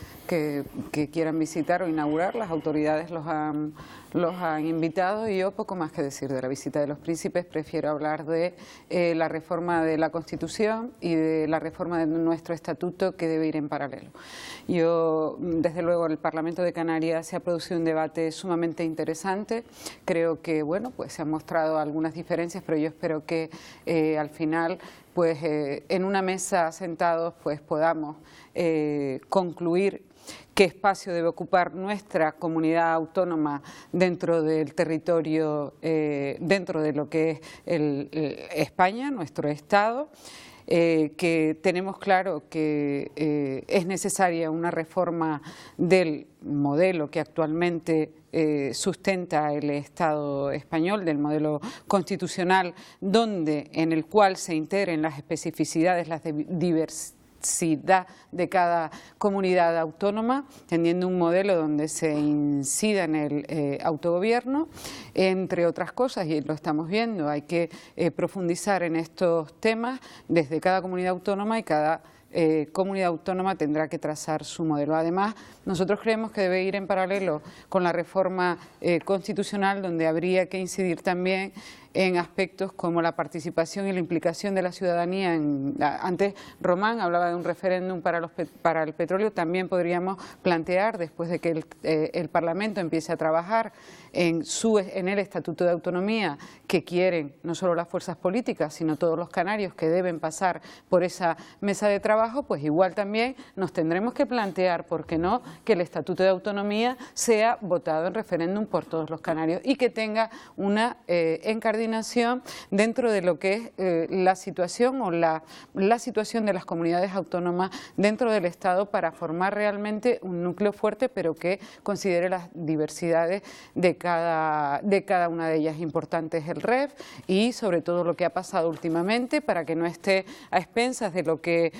quieran visitar o inaugurar, las autoridades los han invitado, y yo poco más que decir de la visita de los príncipes. Prefiero hablar de la reforma de la Constitución y de la reforma de nuestro estatuto, que debe ir en paralelo. Yo, desde luego, en el Parlamento de Canarias se ha producido un debate sumamente interesante. Creo que, bueno, pues se han mostrado algunas diferencias, pero yo espero que al final, pues en una mesa sentados, pues podamos concluir qué espacio debe ocupar nuestra comunidad autónoma dentro del territorio, dentro de lo que es España, nuestro Estado. Que tenemos claro que es necesaria una reforma del modelo que actualmente sustenta el Estado español, del modelo constitucional, en el cual se integren las especificidades, las diversidades de cada comunidad autónoma, teniendo un modelo donde se incida en el autogobierno, entre otras cosas, y lo estamos viendo. Hay que profundizar en estos temas desde cada comunidad autónoma, y cada comunidad autónoma tendrá que trazar su modelo. Además, nosotros creemos que debe ir en paralelo con la reforma constitucional, donde habría que incidir también en aspectos como la participación y la implicación de la ciudadanía. Antes Román hablaba de un referéndum para el petróleo, también podríamos plantear, después de que el Parlamento empiece a trabajar en el Estatuto de Autonomía, que quieren no solo las fuerzas políticas, sino todos los canarios que deben pasar por esa mesa de trabajo, pues igual también nos tendremos que plantear, ¿por qué no?, que el Estatuto de Autonomía sea votado en referéndum por todos los canarios y que tenga una encardinación dentro de lo que es la situación o la situación de las comunidades autónomas dentro del Estado, para formar realmente un núcleo fuerte, pero que considere las diversidades de cada una de ellas. Importante es el REF y sobre todo lo que ha pasado últimamente, para que no esté a expensas de lo que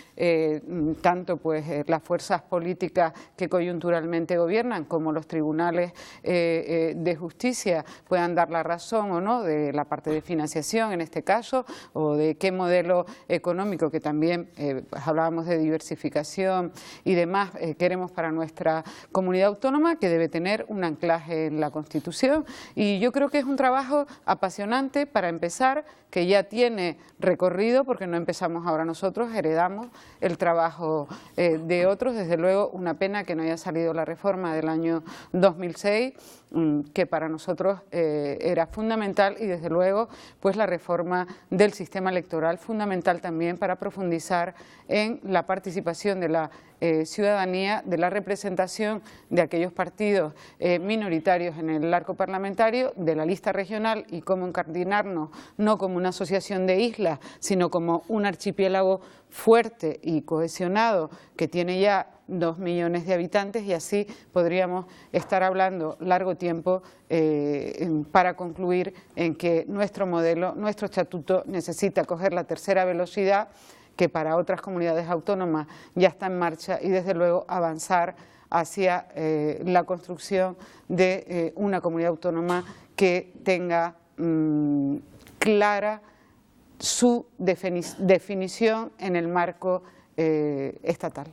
tanto pues las fuerzas políticas que coyunturalmente gobiernan como los tribunales de justicia puedan dar la razón o no de la parte de financiación en este caso, o de qué modelo económico, que también pues hablábamos de diversificación y demás, queremos para nuestra comunidad autónoma, que debe tener un anclaje en la Constitución. Y yo creo que es un trabajo apasionante para empezar, que ya tiene recorrido, porque no empezamos ahora nosotros, heredamos el trabajo de otros. Desde luego, una pena que no haya salido la reforma del año 2006, que para nosotros era fundamental, y desde luego pues la reforma del sistema electoral, fundamental también para profundizar en la participación de la ciudadanía, de la representación de aquellos partidos minoritarios en el arco parlamentario, de la lista regional, y cómo encardinarnos no como una asociación de islas, sino como un archipiélago fuerte y cohesionado que tiene ya 2 millones de habitantes, y así podríamos estar hablando largo tiempo para concluir en que nuestro modelo, nuestro estatuto necesita coger la tercera velocidad, que para otras comunidades autónomas ya está en marcha, y desde luego avanzar hacia la construcción de una comunidad autónoma que tenga clara su definición en el marco estatal.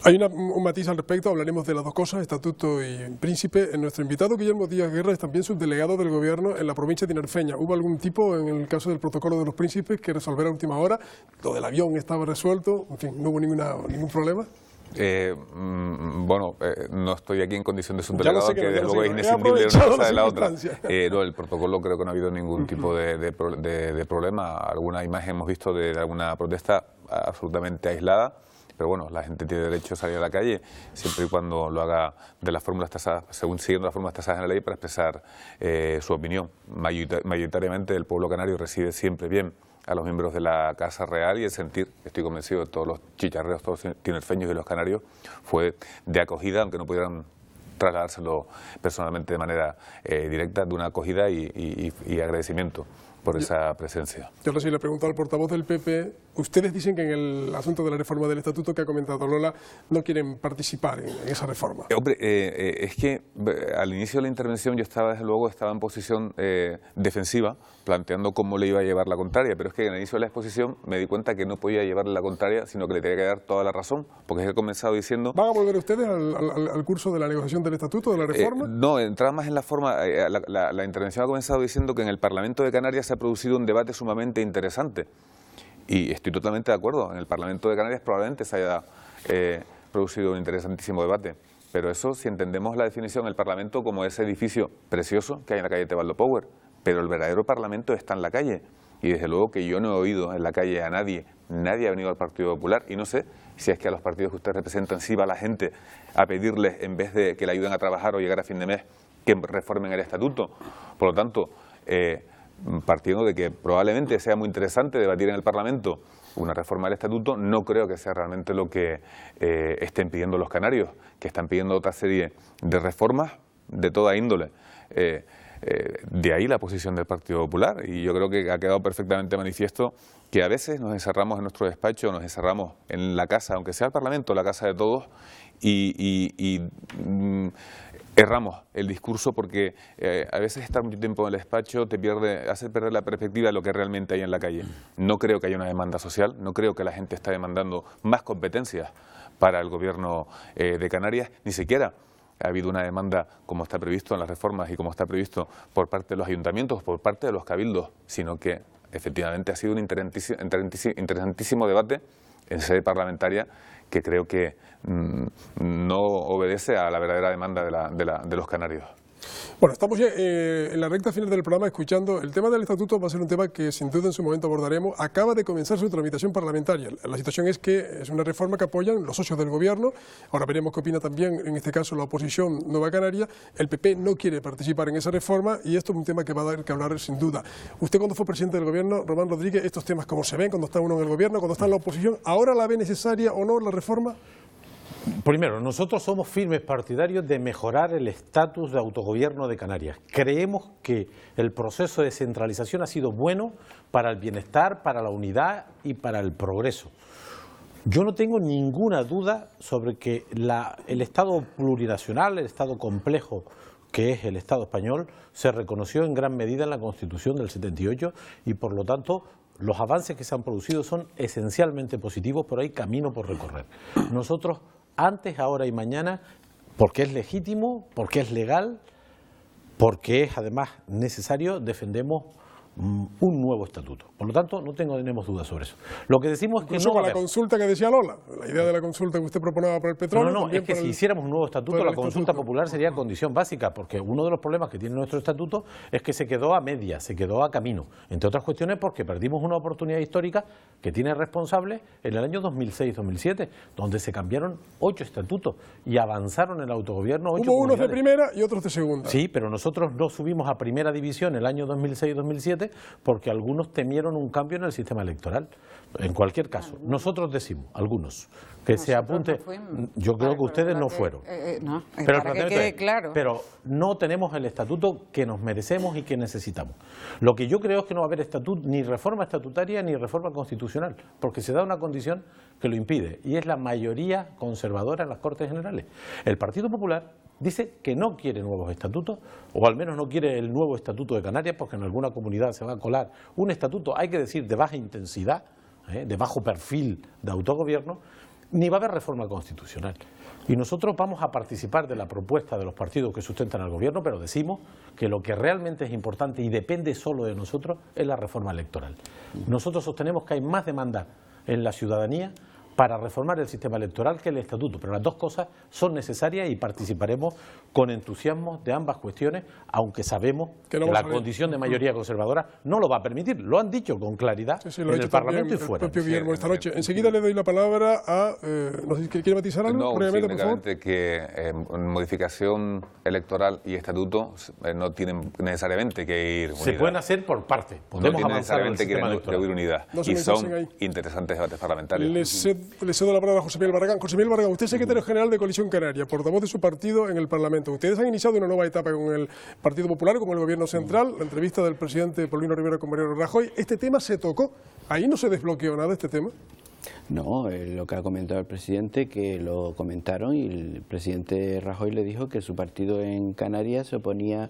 Hay un matiz al respecto, hablaremos de las dos cosas, estatuto y príncipe. Nuestro invitado Guillermo Díaz Guerra es también subdelegado del Gobierno en la provincia de Tinerfeña. ¿Hubo algún tipo, en el caso del protocolo de los príncipes, que resolver a última hora? Lo del avión estaba resuelto, en fin, ¿no hubo ningún problema? Bueno, no estoy aquí en condición de subdelegado, que desde luego es inescindible de una cosa de la otra. No, el protocolo creo que no ha habido ningún tipo de problema. Alguna imagen hemos visto de alguna protesta absolutamente aislada, pero bueno, la gente tiene derecho a salir a la calle siempre y cuando lo haga de las fórmulas tasadas, siguiendo las fórmulas tasadas en la ley, para expresar su opinión. Mayoritariamente el pueblo canario recibe siempre bien a los miembros de la Casa Real, y el sentir, estoy convencido de todos los chicharreos, todos los tinerfeños y los canarios, fue de acogida, aunque no pudieran trasladárselo personalmente de manera directa, de una acogida y agradecimiento por esa presencia. Yo ahora sí le pregunto al portavoz del PP, ustedes dicen que en el asunto de la reforma del estatuto que ha comentado Lola, no quieren participar en esa reforma. Hombre, es que al inicio de la intervención yo estaba, desde luego, en posición defensiva, planteando cómo le iba a llevar la contraria, pero es que en el inicio de la exposición me di cuenta que no podía llevarle la contraria, sino que le tenía que dar toda la razón, porque es que he comenzado diciendo... ¿Van a volver ustedes al curso de la negociación del estatuto, de la reforma? No, entrar más en la forma, la intervención ha comenzado diciendo que en el Parlamento de Canarias se ha producido un debate sumamente interesante, y estoy totalmente de acuerdo. En el Parlamento de Canarias probablemente se haya producido un interesantísimo debate, pero eso si entendemos la definición del Parlamento como ese edificio precioso que hay en la calle Tebaldo Power, pero el verdadero Parlamento está en la calle, y desde luego que yo no he oído en la calle a nadie ha venido al Partido Popular, y no sé si es que a los partidos que ustedes representan sí va la gente a pedirles, en vez de que le ayuden a trabajar o llegar a fin de mes, que reformen el estatuto. Por lo tanto, partiendo de que probablemente sea muy interesante debatir en el Parlamento una reforma del estatuto, no creo que sea realmente lo que estén pidiendo los canarios, que están pidiendo otra serie de reformas de toda índole. De ahí la posición del Partido Popular, y yo creo que ha quedado perfectamente manifiesto que a veces nos encerramos en nuestro despacho, nos encerramos en la casa, aunque sea el Parlamento, la casa de todos, y erramos el discurso, porque a veces estar mucho tiempo en el despacho hace perder la perspectiva de lo que realmente hay en la calle. No creo que haya una demanda social, no creo que la gente está demandando más competencias para el gobierno de Canarias, ni siquiera ha habido una demanda, como está previsto en las reformas y como está previsto por parte de los ayuntamientos, por parte de los cabildos, sino que efectivamente ha sido un interesantísimo debate en sede parlamentaria que creo que no obedece a la verdadera demanda de los canarios. Bueno, estamos ya en la recta final del programa escuchando. El tema del estatuto va a ser un tema que sin duda en su momento abordaremos. Acaba de comenzar su tramitación parlamentaria. La situación es que es una reforma que apoyan los socios del gobierno. Ahora veremos qué opina también, en este caso, la oposición Nueva Canaria. El PP no quiere participar en esa reforma y esto es un tema que va a dar que hablar sin duda. Usted, cuando fue presidente del gobierno, Román Rodríguez, estos temas cómo se ven cuando está uno en el gobierno, cuando está en la oposición, ¿ahora la ve necesaria o no la reforma? Primero, nosotros somos firmes partidarios de mejorar el estatus de autogobierno de Canarias. Creemos que el proceso de descentralización ha sido bueno para el bienestar, para la unidad y para el progreso. Yo no tengo ninguna duda sobre que el Estado plurinacional, el Estado complejo que es el Estado español, se reconoció en gran medida en la Constitución del 78 y por lo tanto los avances que se han producido son esencialmente positivos, pero hay camino por recorrer. Nosotros antes, ahora y mañana, porque es legítimo, porque es legal, porque es además necesario, defendemos un nuevo estatuto. Por lo tanto, no tenemos dudas sobre eso. Lo que decimos es que no va a haber... la consulta que decía Lola, la idea de la consulta que usted proponía para el petróleo... No, es que si hiciéramos un nuevo estatuto, la consulta popular sería condición básica, porque uno de los problemas que tiene nuestro estatuto es que se quedó a media, se quedó a camino. Entre otras cuestiones porque perdimos una oportunidad histórica que tiene responsable en el año 2006-2007, donde se cambiaron 8 estatutos y avanzaron en el autogobierno 8 Hubo unos de primera y otros de segunda. Sí, pero nosotros no subimos a primera división el año 2006-2007 porque algunos temieron un cambio en el sistema electoral. En cualquier caso, nosotros decimos, algunos, que se apunte... Yo creo que ustedes no fueron. No, pero para que quede claro. Pero no tenemos el estatuto que nos merecemos y que necesitamos. Lo que yo creo es que no va a haber estatuto, ni reforma estatutaria ni reforma constitucional, porque se da una condición que lo impide, y es la mayoría conservadora en las Cortes Generales. El Partido Popular dice que no quiere nuevos estatutos, o al menos no quiere el nuevo estatuto de Canarias, porque en alguna comunidad se va a colar un estatuto, hay que decir, de baja intensidad, de bajo perfil de autogobierno, ni va a haber reforma constitucional. Y nosotros vamos a participar de la propuesta de los partidos que sustentan al gobierno, pero decimos que lo que realmente es importante y depende solo de nosotros es la reforma electoral. Nosotros sostenemos que hay más demanda en la ciudadanía para reformar el sistema electoral que el estatuto, pero las dos cosas son necesarias y participaremos con entusiasmo de ambas cuestiones, aunque sabemos que la condición de mayoría conservadora no lo va a permitir. Lo han dicho con claridad en el Parlamento y fuera. El propio Guillermo esta noche. Enseguida le doy la palabra a... no sé si quiere matizar algo. No, únicamente que modificación electoral y estatuto no tienen necesariamente que ir unidas. Se pueden hacer por parte. Podemos avanzar en el sistema electoral. Ir unidad. Y son interesantes debates parlamentarios. Le cedo la palabra a José Miguel Barragán. José Miguel Barragán, usted es secretario general de Coalición Canaria, portavoz de su partido en el Parlamento. Ustedes han iniciado una nueva etapa con el Partido Popular, con el Gobierno Central, la entrevista del presidente Paulino Rivera con Mariano Rajoy. ¿Este tema se tocó? ¿Ahí no se desbloqueó nada este tema? No, lo que ha comentado el presidente, que lo comentaron y el presidente Rajoy le dijo que su partido en Canarias se oponía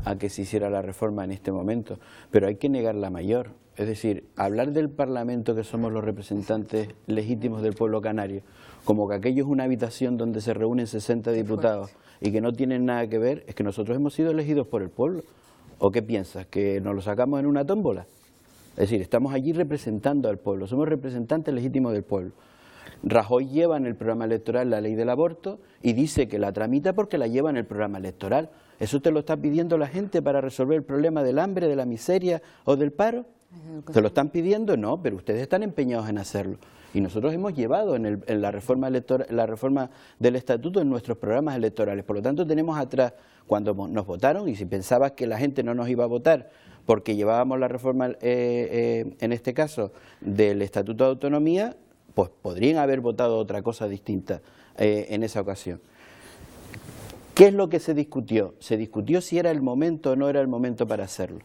a que se hiciera la reforma en este momento, pero hay que negar la mayor. Es decir, hablar del Parlamento, que somos los representantes legítimos del pueblo canario, como que aquello es una habitación donde se reúnen 60 diputados y que no tienen nada que ver, es que nosotros hemos sido elegidos por el pueblo. ¿O qué piensas? ¿Que nos lo sacamos en una tómbola? Es decir, estamos allí representando al pueblo, somos representantes legítimos del pueblo. Rajoy lleva en el programa electoral la ley del aborto y dice que la tramita porque la lleva en el programa electoral. ¿Eso te lo está pidiendo la gente para resolver el problema del hambre, de la miseria o del paro? ¿Te lo están pidiendo? No, pero ustedes están empeñados en hacerlo. Y nosotros hemos llevado en la reforma del estatuto en nuestros programas electorales. Por lo tanto, tenemos atrás, cuando nos votaron, y si pensabas que la gente no nos iba a votar porque llevábamos la reforma, en este caso, del Estatuto de Autonomía, pues podrían haber votado otra cosa distinta en esa ocasión. ¿Qué es lo que se discutió? Se discutió si era el momento o no era el momento para hacerlo.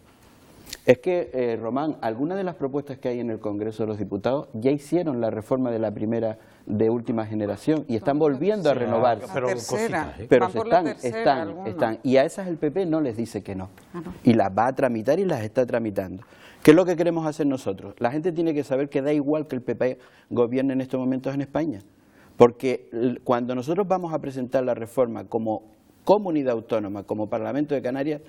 Es que, Román, algunas de las propuestas que hay en el Congreso de los Diputados ya hicieron la reforma de la primera, de última generación y están volviendo a renovarse. Pero están. Y a esas el PP no les dice que no. Y las va a tramitar y las está tramitando. ¿Qué es lo que queremos hacer nosotros? La gente tiene que saber que da igual que el PP gobierne en estos momentos en España. Porque cuando nosotros vamos a presentar la reforma como comunidad autónoma, como Parlamento de Canarias,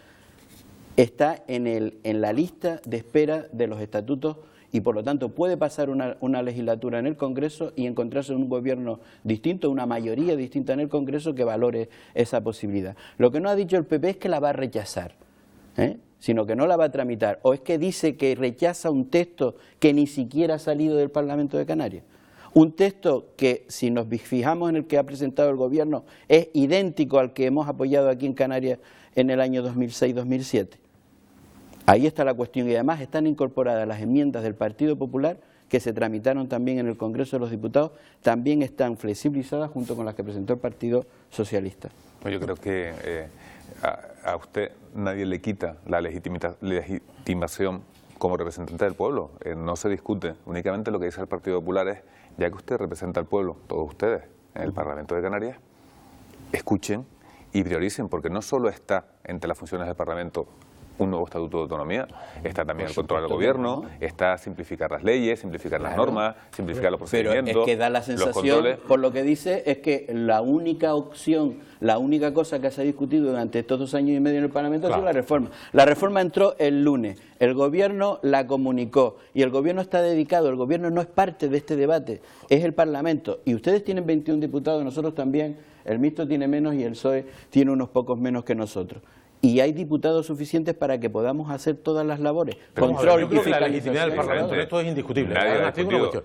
está en la lista de espera de los estatutos y por lo tanto puede pasar una legislatura en el Congreso y encontrarse un gobierno distinto, una mayoría distinta en el Congreso que valore esa posibilidad. Lo que no ha dicho el PP es que la va a rechazar, sino que no la va a tramitar, o es que dice que rechaza un texto que ni siquiera ha salido del Parlamento de Canarias. Un texto que, si nos fijamos en el que ha presentado el Gobierno, es idéntico al que hemos apoyado aquí en Canarias en el año 2006-2007. Ahí está la cuestión y además están incorporadas las enmiendas del Partido Popular que se tramitaron también en el Congreso de los Diputados, también están flexibilizadas junto con las que presentó el Partido Socialista. Yo creo que a usted nadie le quita la legitimación como representante del pueblo. No se discute, únicamente lo que dice el Partido Popular es, ya que usted representa al pueblo, todos ustedes, en el Parlamento de Canarias, escuchen y prioricen, porque no solo está entre las funciones del Parlamento un nuevo estatuto de autonomía, está también el control del gobierno, está simplificar las leyes, simplificar las normas, simplificar los procedimientos. Pero es que da la sensación, por lo que dice, es que la única opción, la única cosa que se ha discutido durante estos 2 años y medio en el Parlamento ha sido la reforma. La reforma entró el lunes, el gobierno la comunicó y el gobierno está dedicado, el gobierno no es parte de este debate, es el Parlamento. Y ustedes tienen 21 diputados, nosotros también, el Mixto tiene menos y el PSOE tiene unos pocos menos que nosotros. Y hay diputados suficientes para que podamos hacer todas las labores. Pero control, yo creo que la legitimidad del Parlamento, esto es indiscutible.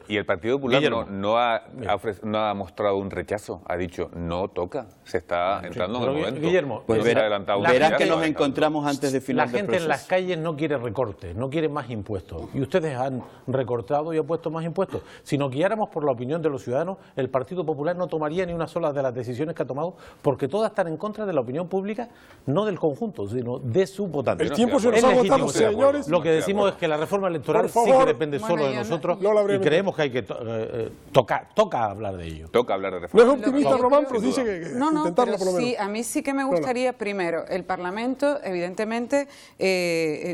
Y el Partido Popular no ha mostrado un rechazo, ha dicho no toca, se está entrando en el momento. Guillermo, pues verás que nos encontramos antes de final del proceso. La gente en las calles no quiere recortes, no quiere más impuestos. Y ustedes han recortado y han puesto más impuestos. Si nos guiáramos por la opinión de los ciudadanos, el Partido Popular no tomaría ni una sola de las decisiones que ha tomado, porque todas están en contra de la opinión pública, no del conjunto, sino de su votante. El tiempo se nos ha agotado, señores. Lo que decimos es que la reforma electoral sí que depende solo de nosotros y creemos que hay que toca hablar de ello. Toca hablar de reforma. No es optimista, Román, pero dice que intentarlo por lo menos. Sí, a mí sí que me gustaría, primero, el Parlamento, evidentemente,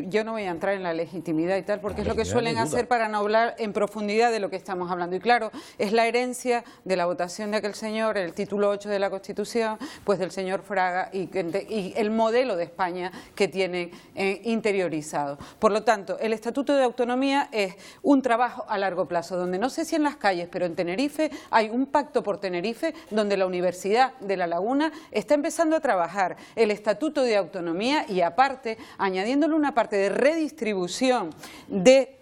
yo no voy a entrar en la legitimidad y tal, porque es lo que suelen hacer para no hablar en profundidad de lo que estamos hablando. Y claro, es la herencia de la votación de aquel señor, el título 8 de la Constitución, pues del señor Fraga y el modelo de España que tienen interiorizado. Por lo tanto, el Estatuto de Autonomía es un trabajo a largo plazo, donde no sé si en las calles, pero en Tenerife hay un pacto por Tenerife, donde la Universidad de La Laguna está empezando a trabajar el Estatuto de Autonomía y aparte, añadiéndole una parte de redistribución de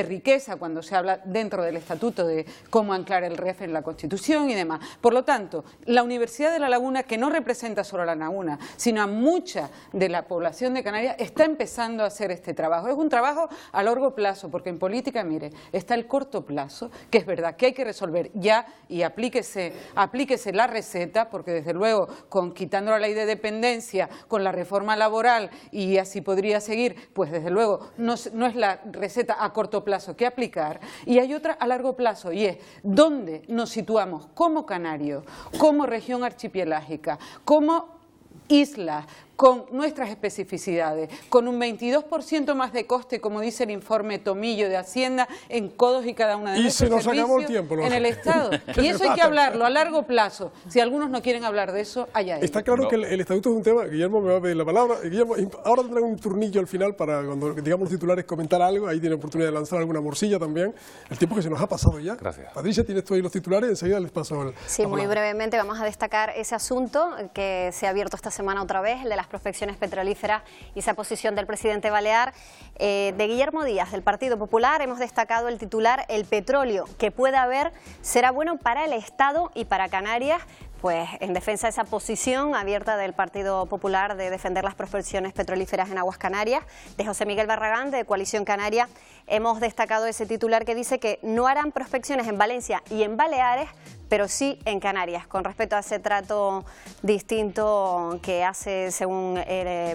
riqueza cuando se habla dentro del Estatuto de cómo anclar el REF en la Constitución y demás. Por lo tanto, la Universidad de La Laguna, que no representa solo a La Laguna, sino a mucha de la población de Canarias, está empezando a hacer este trabajo. Es un trabajo a largo plazo, porque en política, mire, está el corto plazo, que es verdad que hay que resolver ya y aplíquese la receta, porque desde luego, quitando la ley de dependencia, con la reforma laboral y así podría seguir, pues desde luego no es la receta a corto plazo que aplicar. Y hay otra a largo plazo y es dónde nos situamos como Canarios, como región archipelágica, como isla, con nuestras especificidades, con un 22% más de coste, como dice el informe Tomillo de Hacienda, en todos y cada una de nuestros servicios en el Estado. Y eso hay que hablarlo a largo plazo. Si algunos no quieren hablar de eso, allá ellos. Está claro que el Estatuto es un tema. Guillermo me va a pedir la palabra. Guillermo, ahora tendrán un turnillo al final para cuando digamos los titulares comentar algo. Ahí tiene oportunidad de lanzar alguna morcilla también. El tiempo que se nos ha pasado ya. Gracias. Patricia, tienes tú ahí los titulares, enseguida les paso el... Sí, muy brevemente vamos a destacar ese asunto que se ha abierto esta semana otra vez, el de las prospecciones petrolíferas y esa posición del presidente balear. De Guillermo Díaz, del Partido Popular, hemos destacado el titular: el petróleo que pueda haber será bueno para el Estado y para Canarias. Pues en defensa de esa posición abierta del Partido Popular de defender las prospecciones petrolíferas en aguas canarias, de José Miguel Barragán, de Coalición Canaria, hemos destacado ese titular que dice que no harán prospecciones en Valencia y en Baleares, pero sí en Canarias, con respecto a ese trato distinto que hace, según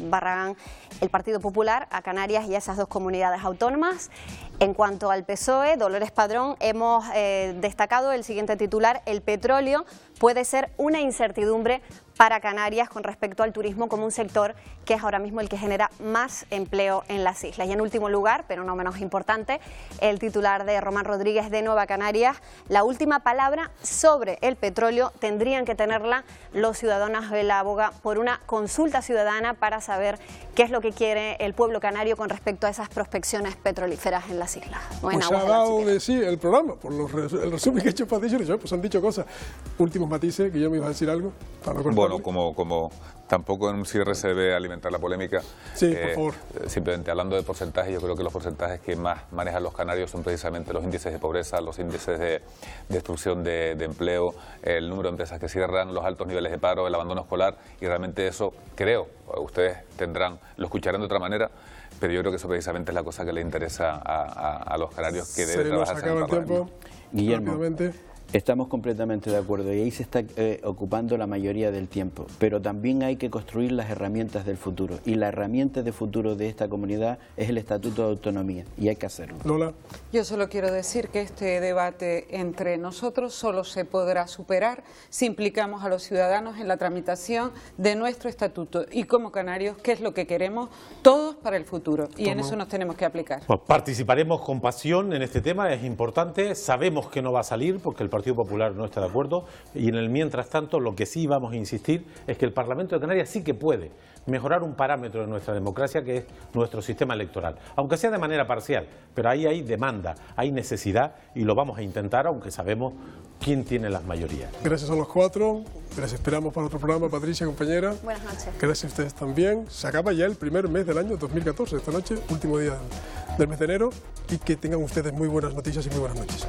Barragán, el Partido Popular a Canarias y a esas dos comunidades autónomas. En cuanto al PSOE, Dolores Padrón, hemos destacado el siguiente titular: el petróleo puede ser una incertidumbre para Canarias con respecto al turismo como un sector que es ahora mismo el que genera más empleo en las islas. Y en último lugar, pero no menos importante, el titular de Román Rodríguez de Nueva Canarias: la última palabra sobre el petróleo tendrían que tenerla los ciudadanos. Él aboga por una consulta ciudadana para saber qué es lo que quiere el pueblo canario con respecto a esas prospecciones petrolíferas en las islas. Pues ha dado de sí el programa, por el resumen que he hecho Patricio, pues han dicho cosas. Últimos matices, que yo me iba a decir algo. Para no bueno, como tampoco en un cierre se debe alimentar la polémica, sí, por favor. Simplemente hablando de porcentajes, yo creo que los porcentajes que más manejan los canarios son precisamente los índices de pobreza, los índices de destrucción de empleo, el número de empresas que cierran, los altos niveles de paro, el abandono escolar, y realmente eso, creo, ustedes lo escucharán de otra manera, pero yo creo que eso precisamente es la cosa que le interesa a los canarios, que debe trabajarse en el Parlamento. Guillermo, estamos completamente de acuerdo y ahí se está ocupando la mayoría del tiempo, pero también hay que construir las herramientas del futuro, y la herramienta de futuro de esta comunidad es el Estatuto de Autonomía, y hay que hacerlo. Lola. Yo solo quiero decir que este debate entre nosotros solo se podrá superar si implicamos a los ciudadanos en la tramitación de nuestro estatuto, y como canarios, qué es lo que queremos todos para el futuro, y en eso nos tenemos que aplicar. Pues participaremos con pasión en este tema, es importante, sabemos que no va a salir porque el Partido Popular no está de acuerdo, y en el mientras tanto lo que sí vamos a insistir es que el Parlamento de Canarias sí que puede mejorar un parámetro de nuestra democracia, que es nuestro sistema electoral, aunque sea de manera parcial, pero ahí hay demanda, hay necesidad, y lo vamos a intentar, aunque sabemos quién tiene las mayorías. Gracias a los cuatro, les esperamos para otro programa. Patricia, compañera. Buenas noches. Gracias a ustedes también. Se acaba ya el primer mes del año 2014, esta noche, último día del mes de enero, y que tengan ustedes muy buenas noticias y muy buenas noches.